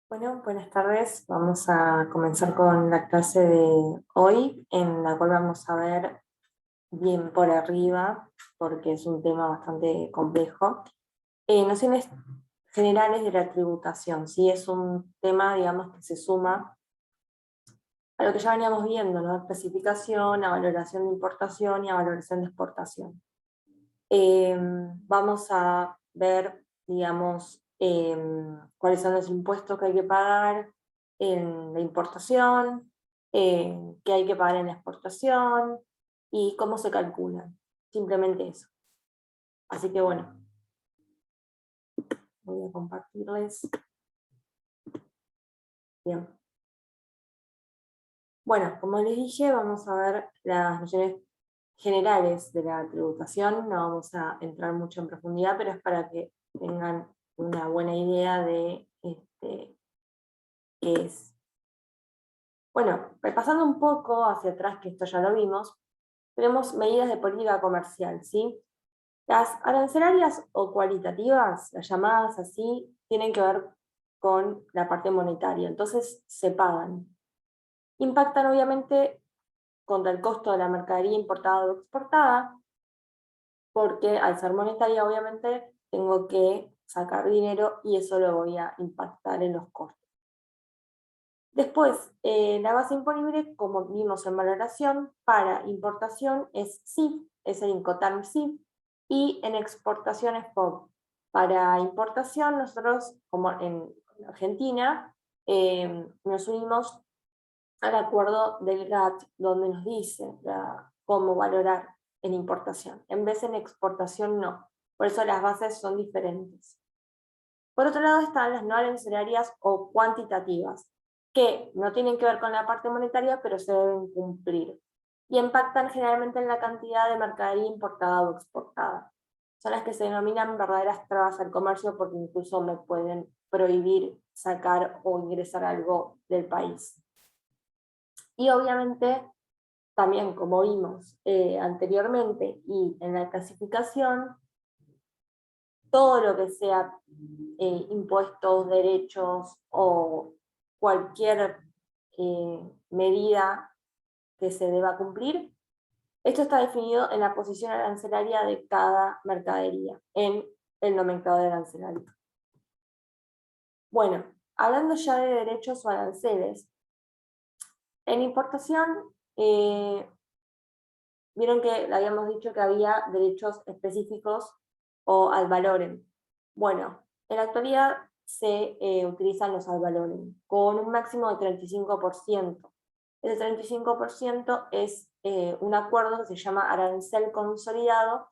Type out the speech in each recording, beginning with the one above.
Bueno, buenas tardes. Vamos a comenzar con la clase de hoy, en la cual vamos a ver bien por arriba, porque es un tema bastante complejo, nociones generales de la tributación. ¿Sí? Es un tema, digamos, que se suma a lo que ya veníamos viendo, ¿no? Clasificación, a valoración de importación y a valoración de exportación. Vamos a ver, digamos, cuáles son los impuestos que hay que pagar en la importación, qué hay que pagar en la exportación y cómo se calculan. Simplemente eso. Así que bueno, voy a compartirles. Bien. Bueno, como les dije, vamos a ver las nociones generales de la tributación. No vamos a entrar mucho en profundidad, pero es para que tengan una buena idea de qué es. Bueno, repasando un poco hacia atrás, que esto ya lo vimos, tenemos medidas de política comercial, ¿sí? Las arancelarias o cualitativas, las llamadas así, tienen que ver con la parte monetaria, entonces se pagan. Impactan obviamente contra el costo de la mercadería importada o exportada, porque al ser monetaria obviamente tengo que sacar dinero y eso lo voy a impactar en los costos. Después, la base imponible, como vimos en valoración, para importación es CIF, es el Incoterm CIF, y en exportación es FOB. Para importación, nosotros, como en Argentina, nos unimos al acuerdo del GATT, donde nos dice cómo valorar en importación. En vez en exportación, no. Por eso las bases son diferentes. Por otro lado están las no arancelarias o cuantitativas, que no tienen que ver con la parte monetaria, pero se deben cumplir. Y impactan generalmente en la cantidad de mercadería importada o exportada. Son las que se denominan verdaderas trabas al comercio porque incluso me pueden prohibir sacar o ingresar algo del país. Y obviamente, también como vimos anteriormente y en la clasificación, todo lo que sea impuestos, derechos o cualquier medida que se deba cumplir. Esto está definido en la posición arancelaria de cada mercadería, en el nomenclado de arancelario. Bueno, hablando ya de derechos o aranceles, en importación, vieron que habíamos dicho que había derechos específicos o ad valorem. Bueno, en la actualidad se utilizan los ad valorem con un máximo de 35%. Ese 35% es un acuerdo que se llama arancel consolidado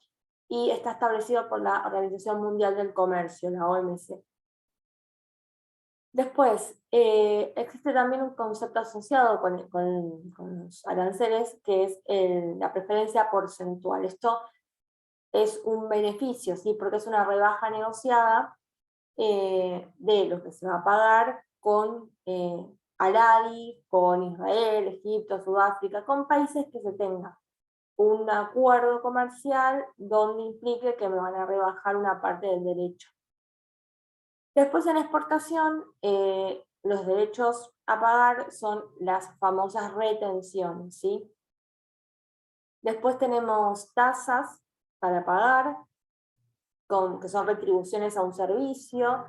y está establecido por la Organización Mundial del Comercio, la OMC. Después, existe también un concepto asociado con los aranceles, que es la preferencia porcentual. Esto es un beneficio, ¿sí? Porque es una rebaja negociada de lo que se va a pagar con Aladi, con Israel, Egipto, Sudáfrica, con países que se tenga un acuerdo comercial donde implique que me van a rebajar una parte del derecho. Después en exportación, los derechos a pagar son las famosas retenciones, ¿sí? Después tenemos tasas para pagar, que son retribuciones a un servicio.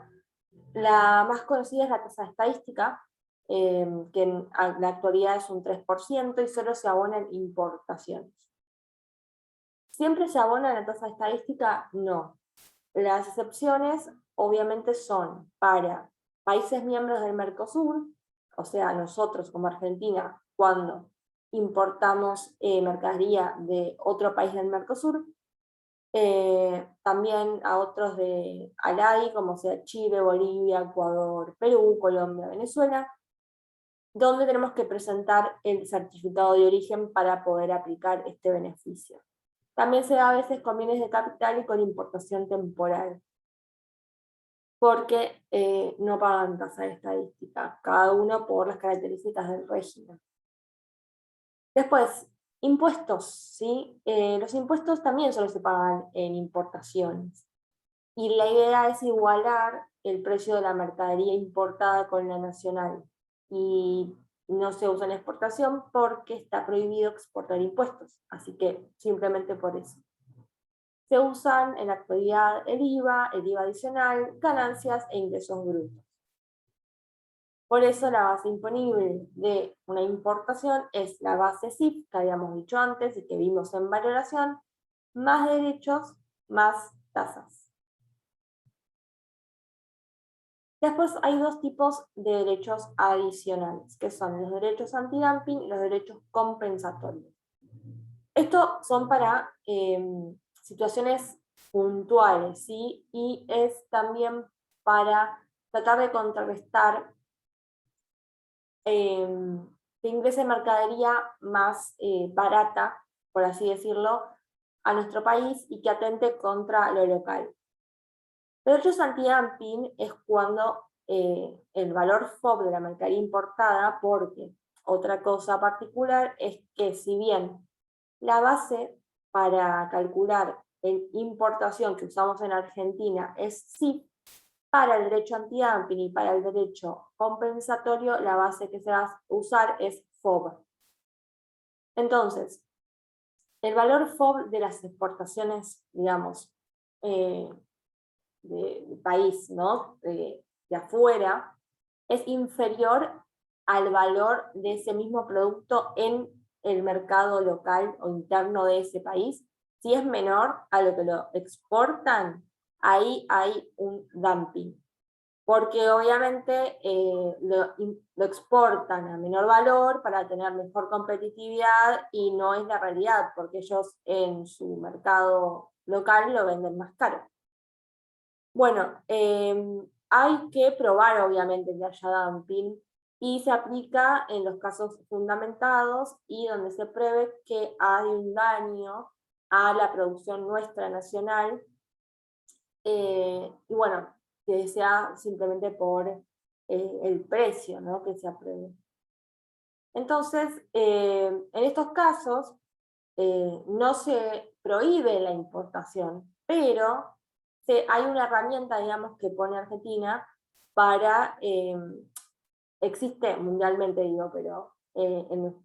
La más conocida es la tasa estadística, que en la actualidad es un 3% y solo se abona en importaciones. ¿Siempre se abona la tasa estadística? No. Las excepciones obviamente son para países miembros del Mercosur, o sea, nosotros como Argentina, cuando importamos mercadería de otro país del Mercosur, también a otros de ALAI, como sea Chile, Bolivia, Ecuador, Perú, Colombia, Venezuela, donde tenemos que presentar el certificado de origen para poder aplicar este beneficio. También se da a veces con bienes de capital y con importación temporal, porque no pagan tasa de estadística, cada uno por las características del régimen. Después, impuestos, ¿sí? Los impuestos también solo se pagan en importaciones. Y la idea es igualar el precio de la mercadería importada con la nacional. Y no se usa en exportación porque está prohibido exportar impuestos. Así que simplemente por eso. Se usan en la actualidad el IVA adicional, ganancias e ingresos brutos. Por eso la base imponible de una importación es la base CIF, que habíamos dicho antes y que vimos en valoración, más derechos, más tasas. Después hay dos tipos de derechos adicionales, que son los derechos antidumping y los derechos compensatorios. Estos son para situaciones puntuales, ¿sí? Y es también para tratar de contrarrestar que ingrese mercadería más barata, por así decirlo, a nuestro país y que atente contra lo local. Los derechos antidumping es cuando el valor FOB de la mercadería importada, porque otra cosa particular es que si bien la base para calcular el importación que usamos en Argentina es CIF, para el derecho antidumping y para el derecho compensatorio, la base que se va a usar es FOB. Entonces, el valor FOB de las exportaciones, digamos, del país, ¿no? De afuera, es inferior al valor de ese mismo producto en el mercado local o interno de ese país. Si es menor a lo que lo exportan, ahí hay un dumping. Porque obviamente lo exportan a menor valor para tener mejor competitividad y no es la realidad, porque ellos en su mercado local lo venden más caro. Bueno, hay que probar obviamente que haya dumping y se aplica en los casos fundamentados y donde se pruebe que hay un daño a la producción nuestra nacional. Y bueno, que sea simplemente por el precio, ¿no? Que se apruebe. Entonces, en estos casos, no se prohíbe la importación, pero hay una herramienta, digamos, que pone Argentina para, existe mundialmente, digo, pero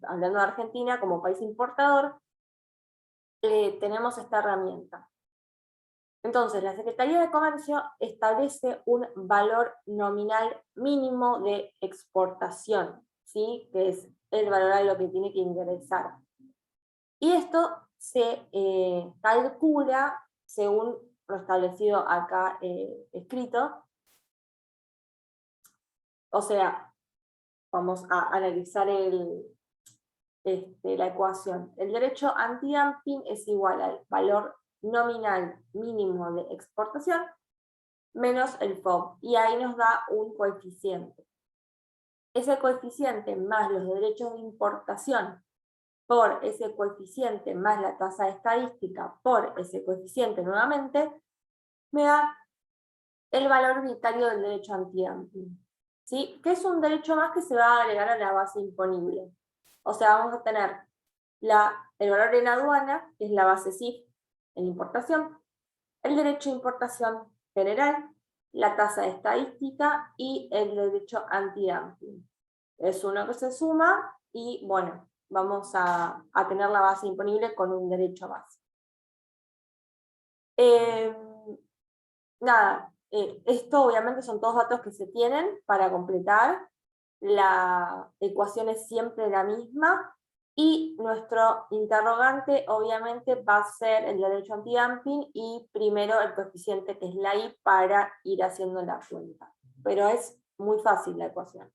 hablando de Argentina como país importador, tenemos esta herramienta. Entonces, la Secretaría de Comercio establece un valor nominal mínimo de exportación, ¿sí? Que es el valor a lo que tiene que ingresar. Y esto se calcula según lo establecido acá escrito. O sea, vamos a analizar la ecuación. El derecho antidumping es igual al valor nominal mínimo de exportación menos el FOB, y ahí nos da un coeficiente. Ese coeficiente más los derechos de importación por ese coeficiente más la tasa estadística por ese coeficiente nuevamente, me da el valor unitario del derecho antidumping, ¿sí? Que es un derecho más que se va a agregar a la base imponible. O sea, vamos a tener el valor en aduana, que es la base CIF en importación, el derecho de importación general, la tasa estadística y el derecho antidumping. Es uno que se suma y, bueno, vamos a tener la base imponible con un derecho más. Nada, esto obviamente son todos datos que se tienen para completar. La ecuación es siempre la misma y nuestro interrogante obviamente va a ser el derecho antidumping y primero el coeficiente que es la I para ir haciendo la cuenta. Pero es muy fácil la ecuación.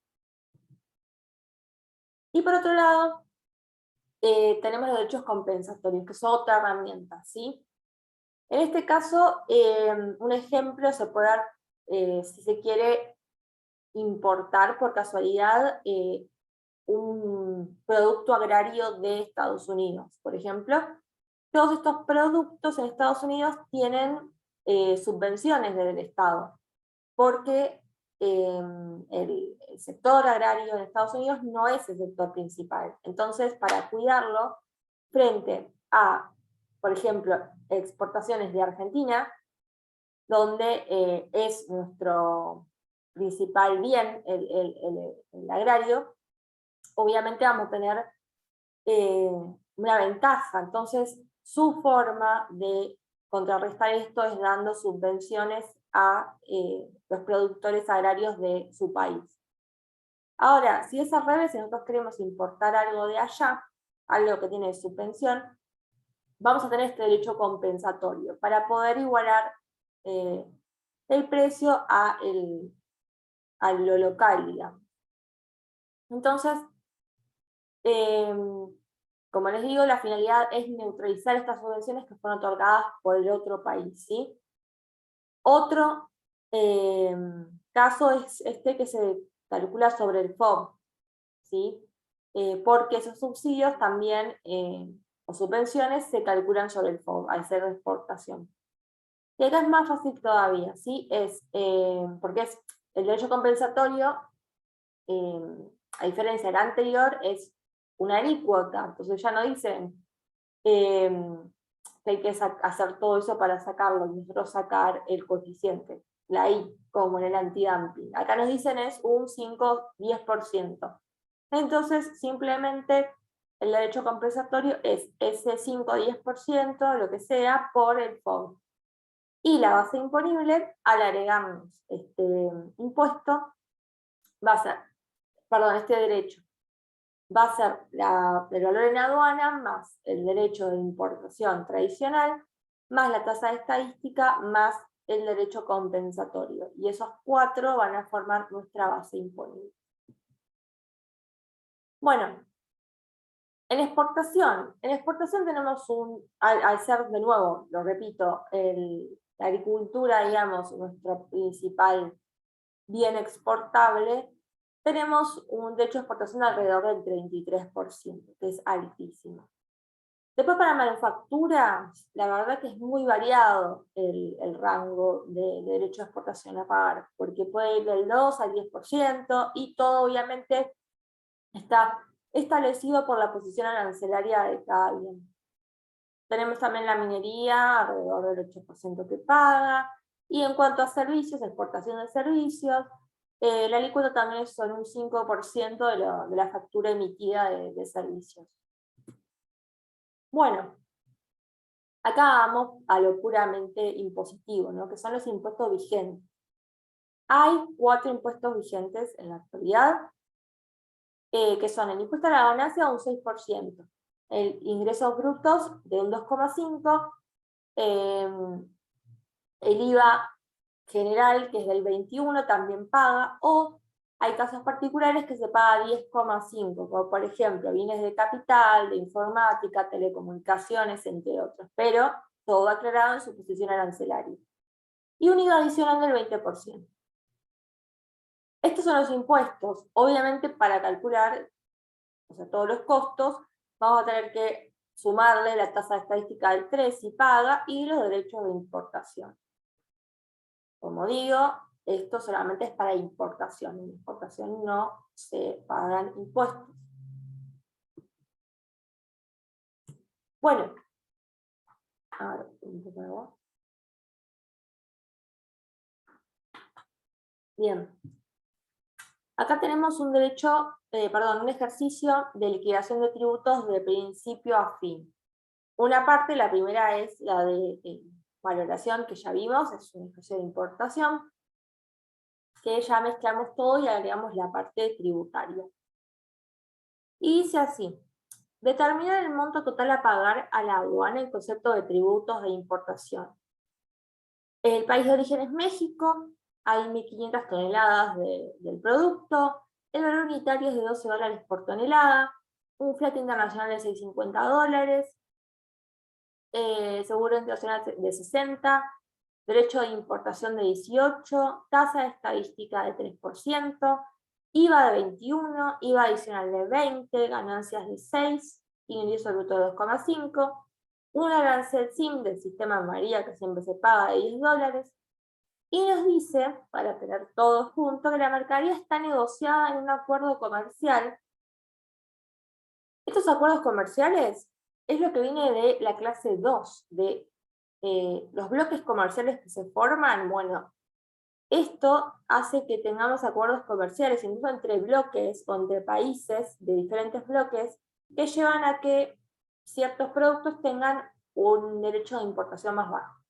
Y por otro lado, tenemos los derechos compensatorios, que es otra herramienta, ¿sí? En este caso, un ejemplo se puede dar, si se quiere importar por casualidad un producto agrario de Estados Unidos, por ejemplo. Todos estos productos en Estados Unidos tienen subvenciones del Estado, porque el sector agrario en Estados Unidos no es el sector principal. Entonces, para cuidarlo, frente a, por ejemplo, exportaciones de Argentina, donde es nuestro principal bien, el agrario, obviamente vamos a tener una ventaja. Entonces, su forma de contrarrestar esto es dando subvenciones a los productores agrarios de su país. Ahora, si es al revés, si nosotros queremos importar algo de allá, algo que tiene subvención, vamos a tener este derecho compensatorio para poder igualar el precio a lo local, digamos. Entonces, como les digo, la finalidad es neutralizar estas subvenciones que fueron otorgadas por el otro país, ¿sí? Otro caso es este que se calcula sobre el FOB, ¿sí? Porque esos subsidios también, o subvenciones, se calculan sobre el FOB, al ser de exportación. Y acá es más fácil todavía, ¿sí? Porque es el derecho compensatorio, a diferencia del anterior, es una alícuota, entonces ya no dicen que hay que hacer todo eso para sacarlo, nosotros sacar el coeficiente, la I, como en el antidumping. Acá nos dicen es un 5-10%. Entonces, simplemente el derecho compensatorio es ese 5-10%, lo que sea, por el FOB. Y la base imponible, al agregarnos este impuesto, va a ser, perdón, este derecho, va a ser el valor en aduana más el derecho de importación tradicional, más la tasa de estadística, más el derecho compensatorio. Y esos 4 van a formar nuestra base imponible. Bueno, en exportación tenemos al ser, de nuevo, lo repito, la agricultura, digamos, nuestro principal bien exportable, tenemos un derecho de exportación alrededor del 33%, que es altísimo. Después para manufactura, la verdad que es muy variado el rango de derecho de exportación a pagar, porque puede ir del 2 al 10%, y todo obviamente está establecido por la posición arancelaria de cada bien. Tenemos también la minería, alrededor del 8% que paga, y en cuanto a servicios, exportación de servicios, la alícuota también es solo un 5% de la factura emitida de servicios. Bueno, acá vamos a lo puramente impositivo, ¿no? Que son los impuestos vigentes. Hay 4 impuestos vigentes en la actualidad, que son el impuesto a la ganancia un 6%, el ingresos brutos de un 2,5%, el IVA general, que es del 21%, también paga, o hay casos particulares que se paga 10,5%, como por ejemplo bienes de capital, de informática, telecomunicaciones, entre otros, pero todo aclarado en su posición arancelaria. Y un IVA adicional del 20%. Estos son los impuestos. Obviamente, para calcular, o sea, todos los costos, vamos a tener que sumarle la tasa estadística del 3 si paga, y los derechos de importación. Como digo, esto solamente es para importación. En importación no se pagan impuestos. Bueno, a ver, un poco de agua. Bien. Acá tenemos un un ejercicio de liquidación de tributos de principio a fin. Una parte, la primera es la de valoración, que ya vimos, es un ejercicio de importación, que ya mezclamos todo y agregamos la parte tributaria. Y dice así: determinar el monto total a pagar a la aduana en concepto de tributos de importación. El país de origen es México, hay 1.500 toneladas del producto, el valor unitario es de $12 por tonelada, un flete internacional de $650, seguro internacional de 60, derecho de importación de 18, tasa de estadística de 3%, IVA de 21, IVA adicional de 20, ganancias de 6, ingreso bruto de 2,5, un arancel SIM del sistema María que siempre se paga de $10, y nos dice, para tener todo junto, que la mercadería está negociada en un acuerdo comercial. Estos acuerdos comerciales es lo que viene de la clase 2 de los bloques comerciales que se forman, bueno, esto hace que tengamos acuerdos comerciales, incluso entre bloques o entre países de diferentes bloques, que llevan a que ciertos productos tengan un derecho de importación más bajo.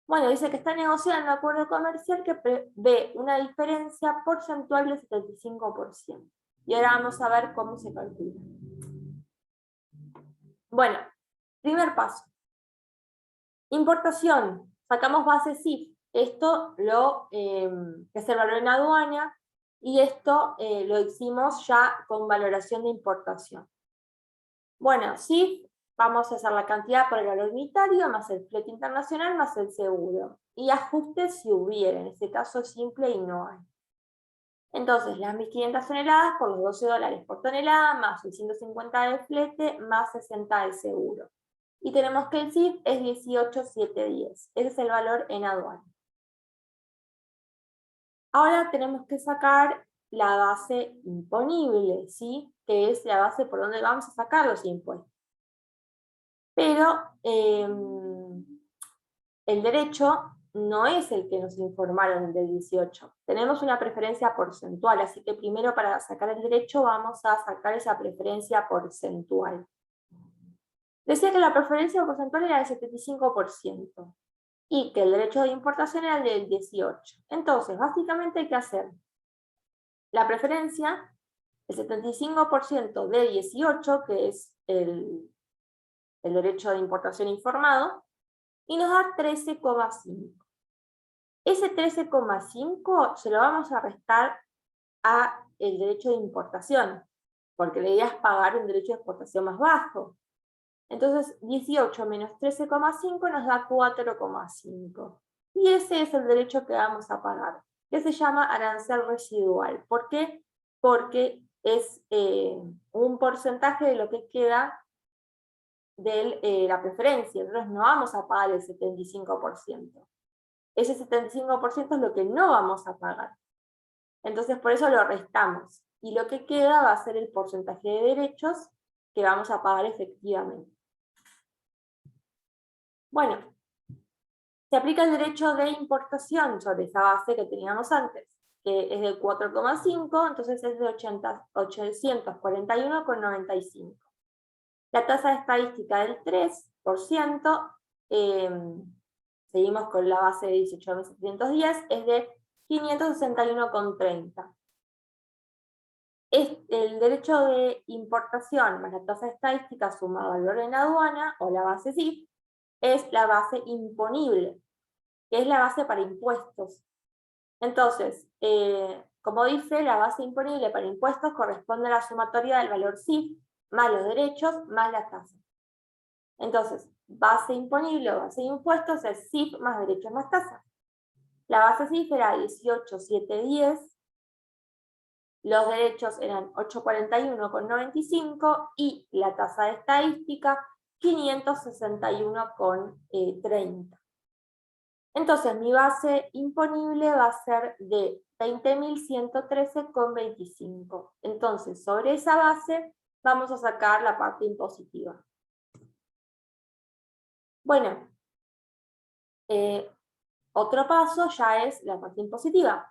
Bueno, dice que está negociando un acuerdo comercial que prevé una diferencia porcentual del 75%. Y ahora vamos a ver cómo se calcula. Bueno, primer paso. Importación. Sacamos base CIF. Esto es el valor en aduana, y esto lo hicimos ya con valoración de importación. Bueno, CIF, vamos a hacer la cantidad por el valor unitario, más el flete internacional, más el seguro. Y ajustes si hubiera, en este caso es simple y no hay. Entonces, las 1.500 toneladas por los $12 por tonelada, más el 150 de flete, más 60 de seguro. Y tenemos que el CIF es 18.710. Ese es el valor en aduana. Ahora tenemos que sacar la base imponible, ¿sí? Que es la base por donde vamos a sacar los impuestos. Pero el derecho no es el que nos informaron del 18. Tenemos una preferencia porcentual, así que primero para sacar el derecho vamos a sacar esa preferencia porcentual. Decía que la preferencia porcentual era del 75% y que el derecho de importación era del 18%. Entonces, básicamente hay que hacer la preferencia, el 75% de 18, que es el derecho de importación informado, y nos da 13,5. Ese 13,5 se lo vamos a restar a el derecho de importación, porque la idea es pagar un derecho de exportación más bajo. Entonces, 18 menos 13,5 nos da 4,5. Y ese es el derecho que vamos a pagar, que se llama arancel residual. ¿Por qué? Porque es un porcentaje de lo que queda de la preferencia. Entonces no vamos a pagar el 75%. Ese 75% es lo que no vamos a pagar. Entonces por eso lo restamos. Y lo que queda va a ser el porcentaje de derechos que vamos a pagar efectivamente. Bueno, se aplica el derecho de importación sobre esa base que teníamos antes, que es del 4,5, entonces es de 841,95. La tasa estadística del 3%, seguimos con la base de 18.710, es de 561,30. El derecho de importación más la tasa estadística sumado al valor en aduana, o la base CIF, es la base imponible, que es la base para impuestos. Entonces, como dice, la base imponible para impuestos corresponde a la sumatoria del valor CIF, más los derechos, más la tasa. Entonces, base imponible o base de impuestos es CIF más derechos más tasa. La base CIF era 18.710, los derechos eran 841,95 y la tasa de estadística 561,30. Entonces, mi base imponible va a ser de 20.113,25. Entonces, sobre esa base vamos a sacar la parte impositiva. Bueno, otro paso ya es la parte impositiva.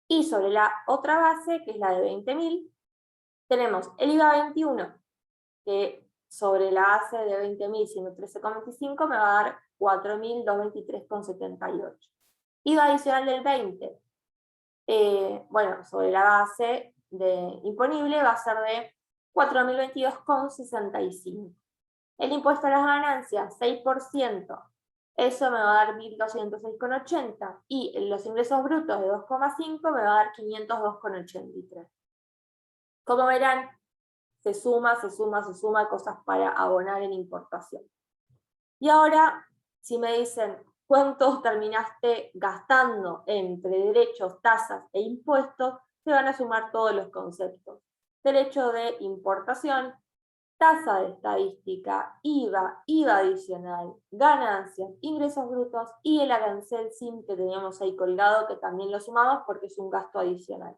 Y sobre la otra base, que es la de 20.000, tenemos el IVA 21, que sobre la base de 20.000 siendo 13,25 me va a dar 4.223,78. IVA adicional del 20, bueno, sobre la base de imponible va a ser de 4.022,65. El impuesto a las ganancias, 6%, eso me va a dar 1.206,80. Y los ingresos brutos de 2,5 me va a dar 502,83. Como verán, se suma cosas para abonar en importación. Y ahora, si me dicen, ¿cuánto terminaste gastando entre derechos, tasas e impuestos? Se van a sumar todos los conceptos. Derecho de importación, tasa de estadística, IVA, IVA adicional, ganancias, ingresos brutos y el arancel SIM que teníamos ahí colgado, que también lo sumamos porque es un gasto adicional.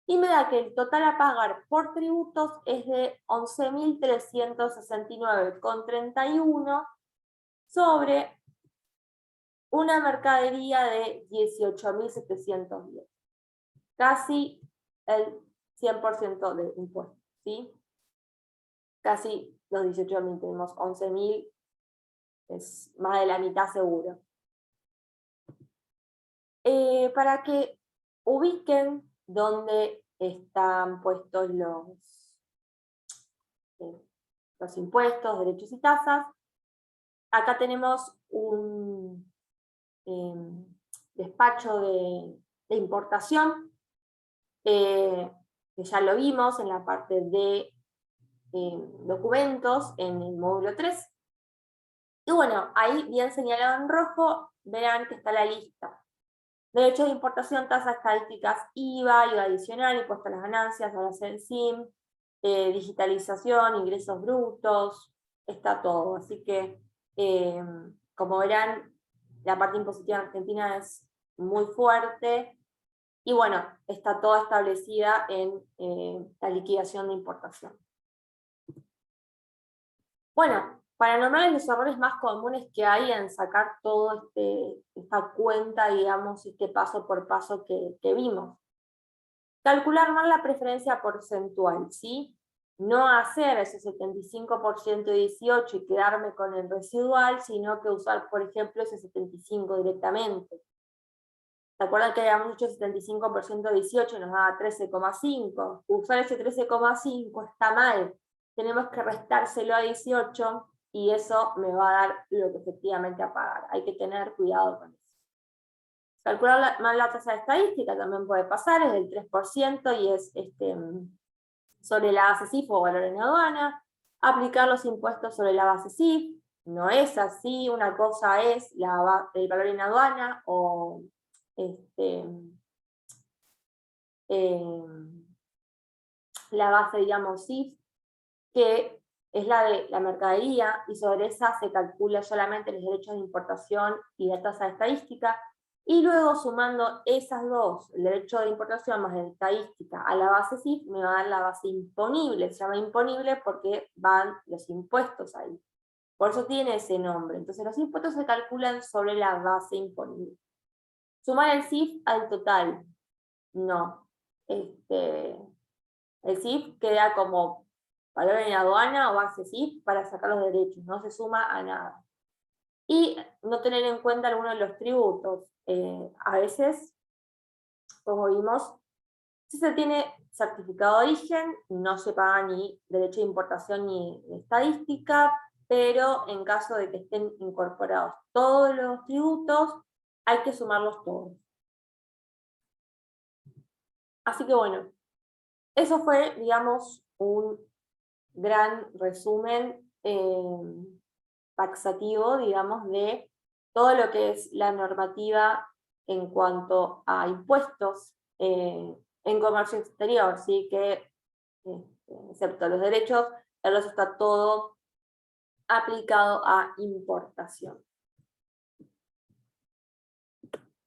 Y me da que el total a pagar por tributos es de 11.369,31 sobre una mercadería de 18.710. Casi el 100% de impuestos, ¿sí? Casi los 18.000, tenemos 11.000, es más de la mitad seguro. Para que ubiquen dónde están puestos los impuestos, derechos y tasas, acá tenemos un despacho de importación, que ya lo vimos en la parte de documentos, en el módulo 3. Y bueno, ahí bien señalado en rojo, verán que está la lista. Derechos de importación, tasas estadísticas, IVA adicional, impuesto a las ganancias, horas en SIM, digitalización, ingresos brutos, está todo. Así que, como verán, la parte impositiva en Argentina es muy fuerte, y bueno, está toda establecida en la liquidación de importación. Bueno, para nombrar los errores más comunes que hay en sacar todo esta cuenta, digamos, este paso por paso que vimos. Calcular mal la preferencia porcentual, ¿sí? No hacer ese 75% 18 y quedarme con el residual, sino que usar, por ejemplo, ese 75 directamente. ¿Se acuerdan que habíamos hecho 75% 18 y nos daba 13,5? Usar ese 13,5 está mal. Tenemos que restárselo a 18 y eso me va a dar lo que efectivamente a pagar. Hay que tener cuidado con eso. Calcular mal la tasa de estadística también puede pasar, es del 3% y es sobre la base CIF o valor en aduana. Aplicar los impuestos sobre la base CIF, no es así, una cosa es el valor en aduana o la base, digamos, CIF, que es la de la mercadería, y sobre esa se calcula solamente los derechos de importación y la tasa de estadística, y luego sumando esas dos, el derecho de importación más la estadística, a la base CIF, me va a dar la base imponible. Se llama imponible porque van los impuestos ahí. Por eso tiene ese nombre. Entonces los impuestos se calculan sobre la base imponible. Sumar el CIF al total. No. El CIF queda como valor en aduana o base CIF para sacar los derechos, no se suma a nada. Y no tener en cuenta algunos de los tributos. A veces, como vimos, si se tiene certificado de origen, no se paga ni derecho de importación ni de estadística, pero en caso de que estén incorporados todos los tributos, hay que sumarlos todos. Así que bueno, eso fue, digamos, un gran resumen taxativo, digamos, de todo lo que es la normativa en cuanto a impuestos en comercio exterior, ¿sí? Que, excepto los derechos, el resto está todo aplicado a importación.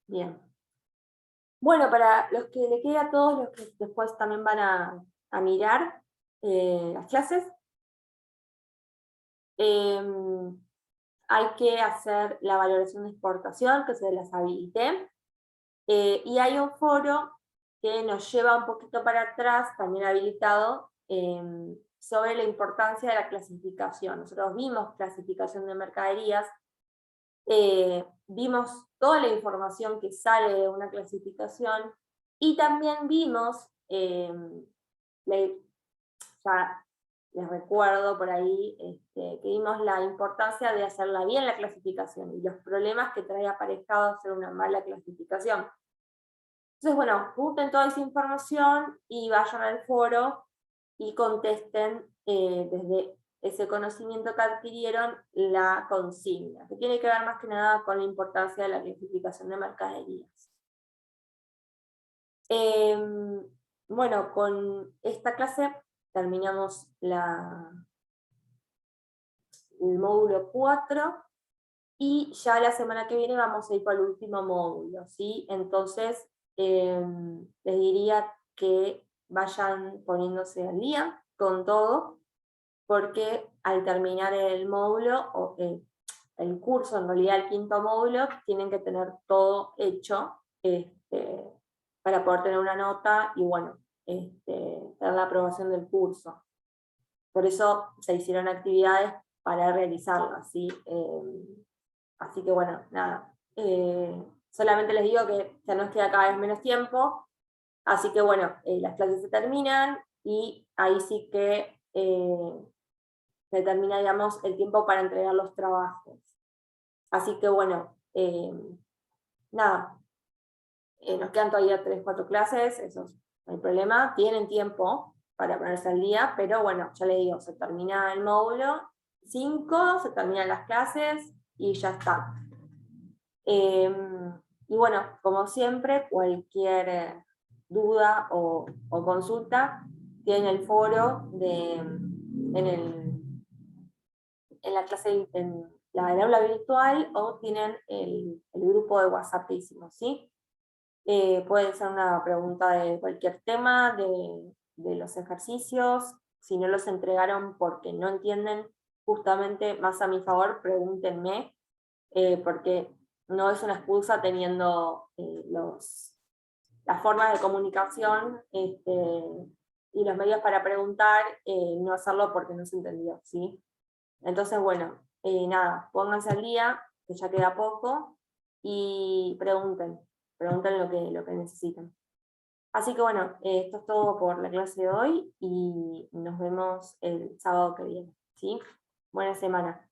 Bien. Bueno, para los que le queda a todos los que después también van a mirar las clases, hay que hacer la valoración de exportación, que se las habilité, y hay un foro que nos lleva un poquito para atrás, también habilitado, sobre la importancia de la clasificación. Nosotros vimos clasificación de mercaderías, vimos toda la información que sale de una clasificación, y también vimos, ya les recuerdo por ahí, que vimos la importancia de hacerla bien la clasificación, y los problemas que trae aparejado hacer una mala clasificación. Entonces, bueno, junten toda esa información y vayan al foro y contesten desde ese conocimiento que adquirieron la consigna, que tiene que ver más que nada con la importancia de la clasificación de mercaderías. Bueno, con esta clase terminamos el módulo 4, y ya la semana que viene vamos a ir para el último módulo, ¿sí? Entonces, les diría que vayan poniéndose al día con todo, porque al terminar el módulo, el curso, en realidad el 5.º módulo, tienen que tener todo hecho para poder tener una nota y bueno, tener la aprobación del curso. Por eso se hicieron actividades para realizarlas, ¿sí? Así que bueno, nada. Solamente les digo que ya nos queda cada vez menos tiempo, así que bueno, las clases se terminan y ahí sí que se termina, digamos, el tiempo para entregar los trabajos. Así que bueno, nada, nos quedan todavía 3, 4 clases, eso no hay problema, tienen tiempo para ponerse al día, pero bueno, ya les digo, se termina el módulo 5, se terminan las clases y ya está. Y bueno, como siempre, cualquier duda o consulta, tienen el foro en la clase, en el aula virtual, o tienen el grupo de WhatsApp que hicimos, ¿sí? Puede ser una pregunta de cualquier tema, de los ejercicios. Si no los entregaron porque no entienden, justamente más a mi favor, pregúntenme, porque no es una excusa teniendo las formas de comunicación y los medios para preguntar, no hacerlo porque no se entendió, ¿sí? Entonces, bueno, nada, pónganse al día, que ya queda poco, y pregunten lo que necesiten. Así que bueno, esto es todo por la clase de hoy, y nos vemos el sábado que viene, ¿sí? Buena semana.